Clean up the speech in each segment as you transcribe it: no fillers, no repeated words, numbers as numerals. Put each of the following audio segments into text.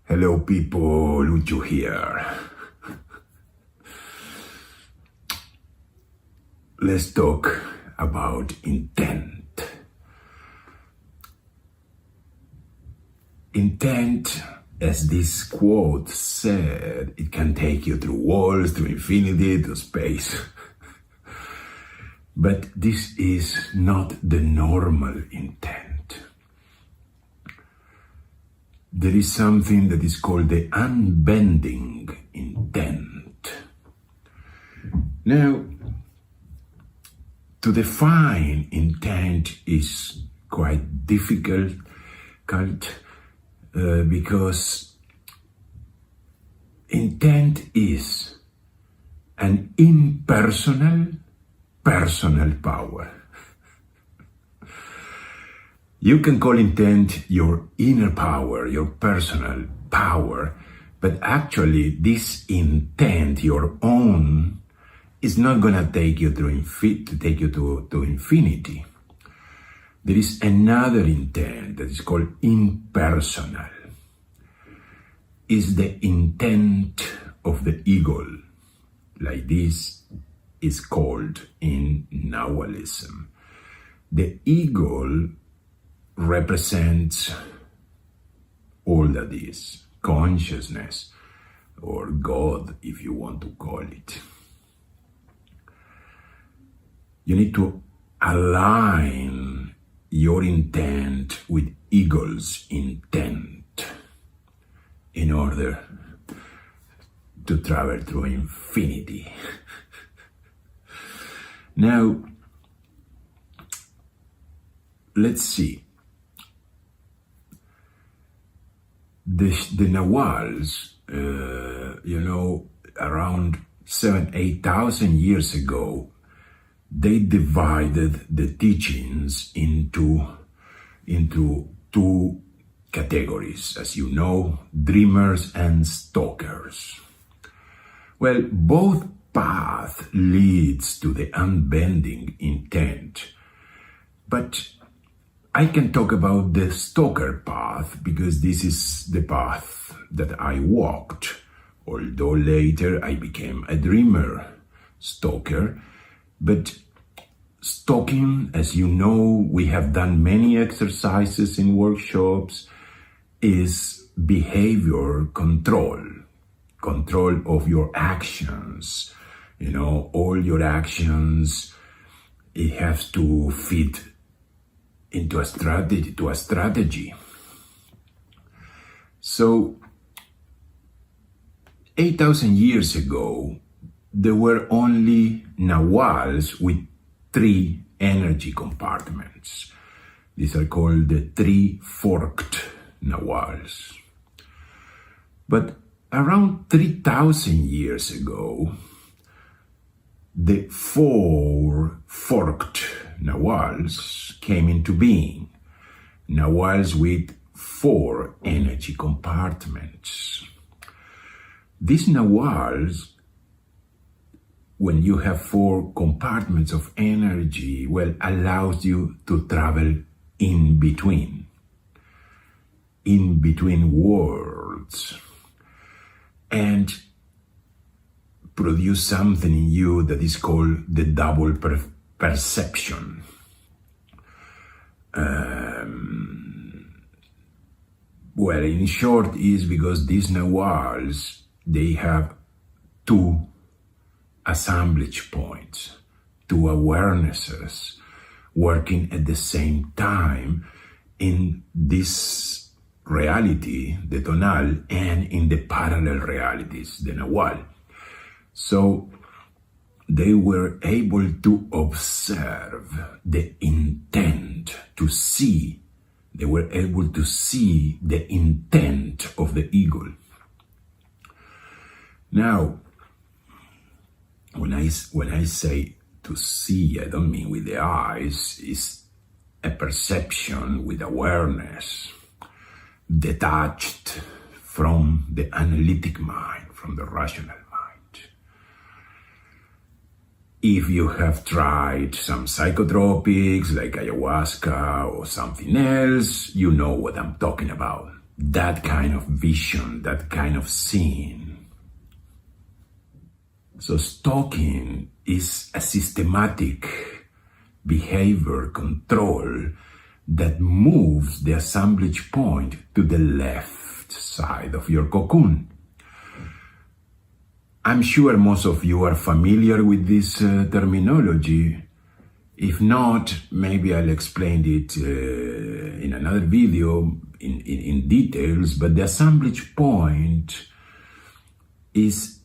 Hello people, Uchu here. Let's talk about intent. Intent, as this quote said, it can take you through walls, to infinity, to space. But this is not the normal intent. There is something that is called the unbending intent. Now, to define intent is quite difficult because intent is an impersonal, personal power. You can call intent your inner power, your personal power, but actually this intent, your own, is not gonna take you to infinity. There is another intent that is called impersonal. Is the intent of the eagle, like this is called in Nagualism. The eagle represents all that is, consciousness, or God, if you want to call it. You need to align your intent with eagle's intent in order to travel through infinity. Now, let's see. The Naguals, around 8,000 years ago, they divided the teachings into two categories, as you know, dreamers and stalkers. Well, both paths leads to the unbending intent, but I can talk about the stalker path because this is the path that I walked, although later I became a dreamer stalker. But stalking, as you know, we have done many exercises in workshops, is behavior control of your actions. All your actions, it has to fit into a strategy. So 8,000 years ago, there were only Naguals with 3 energy compartments. These are called the 3-forked Naguals. But around 3,000 years ago, the 4-forked Naguals came into being. Naguals with 4 energy compartments. These Naguals, when you have 4 compartments of energy, allows you to travel in between worlds, and produce something in you that is called the double perception. In short, is because these Naguals, they have 2 assemblage points, 2 awarenesses working at the same time in this reality, the tonal, and in the parallel realities, the Nagual. So they were able to observe the intent, to see. They were able to see the intent of the eagle. Now, when I say to see, I don't mean with the eyes. It's a perception with awareness, detached from the analytic mind, from the rational mind. If you have tried some psychotropics like ayahuasca or something else, you know what I'm talking about. that kind of vision, that kind of seeing. So stalking is a systematic behavior control that moves the assemblage point to the left side of your cocoon. I'm sure most of you are familiar with this terminology. If not, maybe I'll explain it in another video in details, but the assemblage point is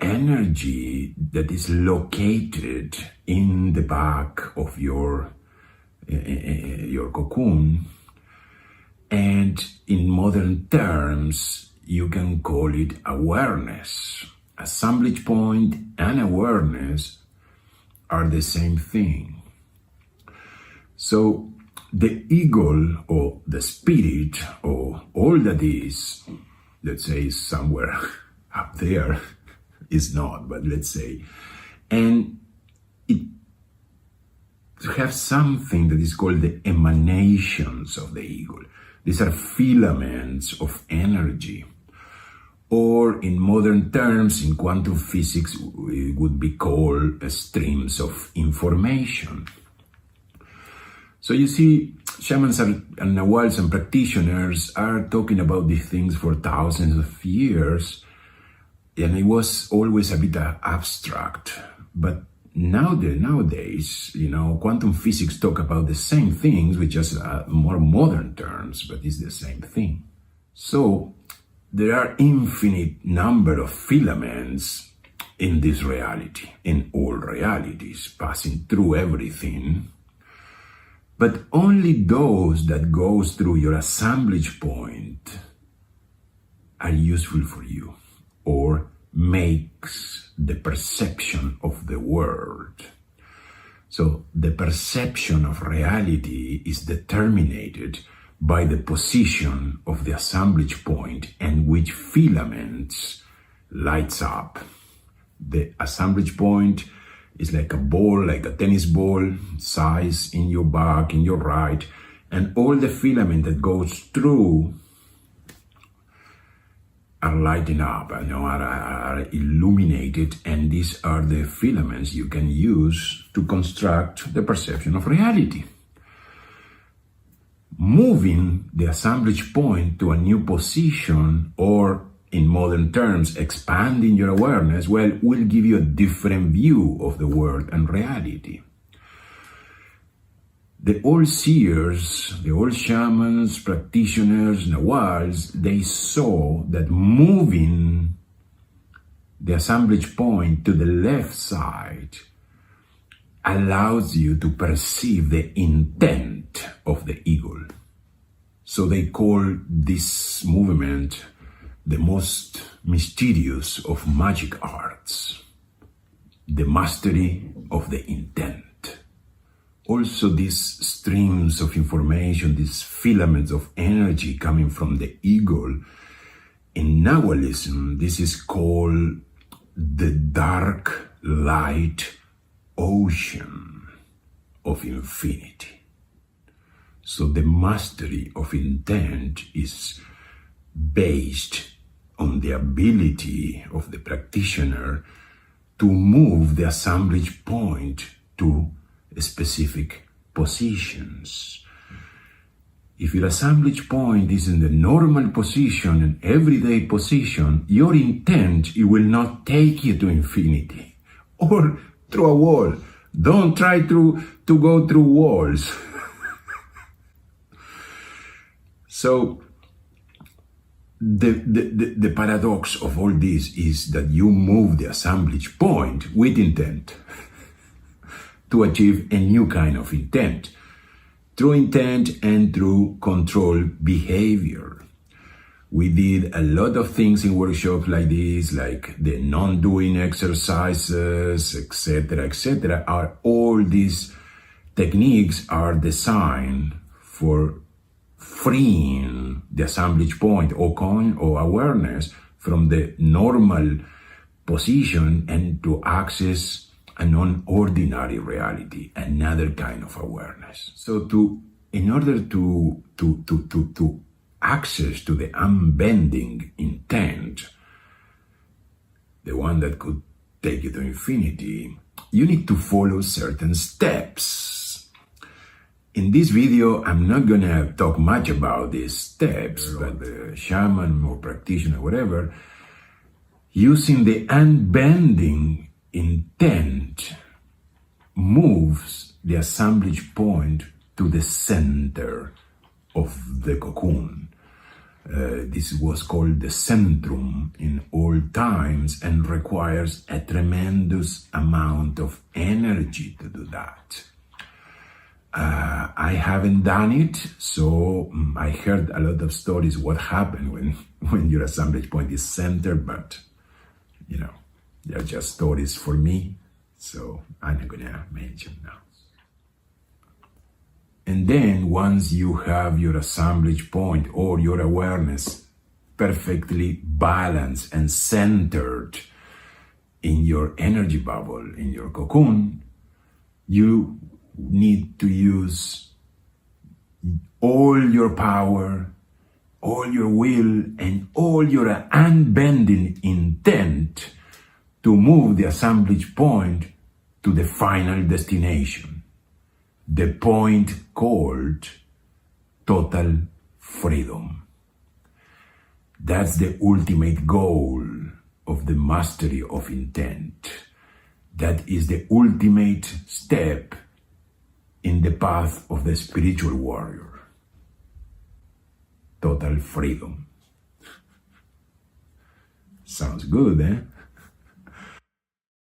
energy that is located in the back of your cocoon, and in modern terms you can call it awareness. Assemblage point and awareness are the same thing. So the eagle or the spirit or all that is, let's say somewhere up there, is not, but let's say, and it have something that is called the emanations of the eagle. These are filaments of energy, or in modern terms, in quantum physics, it would be called streams of information. So you see, shamans and Naguals and practitioners are talking about these things for thousands of years, and it was always a bit abstract. But nowadays, quantum physics talk about the same things with just more modern terms, but it's the same thing. So there are infinite number of filaments in this reality, in all realities, passing through everything, but only those that goes through your assemblage point are useful for you, or makes the perception of the world. So the perception of reality is determined by the position of the assemblage point and which filaments lights up. The assemblage point is like a ball, like a tennis ball size in your back, in your right, and all the filament that goes through are lighting up, are illuminated, and these are the filaments you can use to construct the perception of reality. Moving the assemblage point to a new position, or in modern terms, expanding your awareness, will give you a different view of the world and reality. The old seers, the old shamans, practitioners, Naguals, they saw that moving the assemblage point to the left side allows you to perceive the intent of the eagle. So they call this movement the most mysterious of magic arts, the mastery of the intent. Also, these streams of information, these filaments of energy coming from the eagle, in Nagualism, this is called the dark light ocean of infinity. So the mastery of intent is based on the ability of the practitioner to move the assemblage point to specific positions. If your assemblage point is in the normal position and everyday position, your intent, it will not take you to infinity or through a wall. Don't try to go through walls. So the paradox of all this is that you move the assemblage point with intent to achieve a new kind of intent, through intent and through controlled behavior. We did a lot of things in workshops like this, like the non-doing exercises, etc., etc. All these techniques are designed for freeing the assemblage point or awareness from the normal position and to access a non-ordinary reality, another kind of awareness. So in order to access to the unbending intent, the one that could take you to infinity, you need to follow certain steps. In this video, I'm not gonna talk much about these steps, but the shaman or practitioner, whatever, using the unbending intent moves the assemblage point to the center of the cocoon. This was called the centrum in old times and requires a tremendous amount of energy to do that. I haven't done it, so I heard a lot of stories what happened when your assemblage point is centered, but they're just stories for me, so I'm not gonna mention now. And then once you have your assemblage point or your awareness perfectly balanced and centered in your energy bubble, in your cocoon, you need to use all your power, all your will, and all your unbending intent to move the assemblage point to the final destination. The point called total freedom. That's the ultimate goal of the mastery of intent. That is the ultimate step in the path of the spiritual warrior. Total freedom. Sounds good, eh?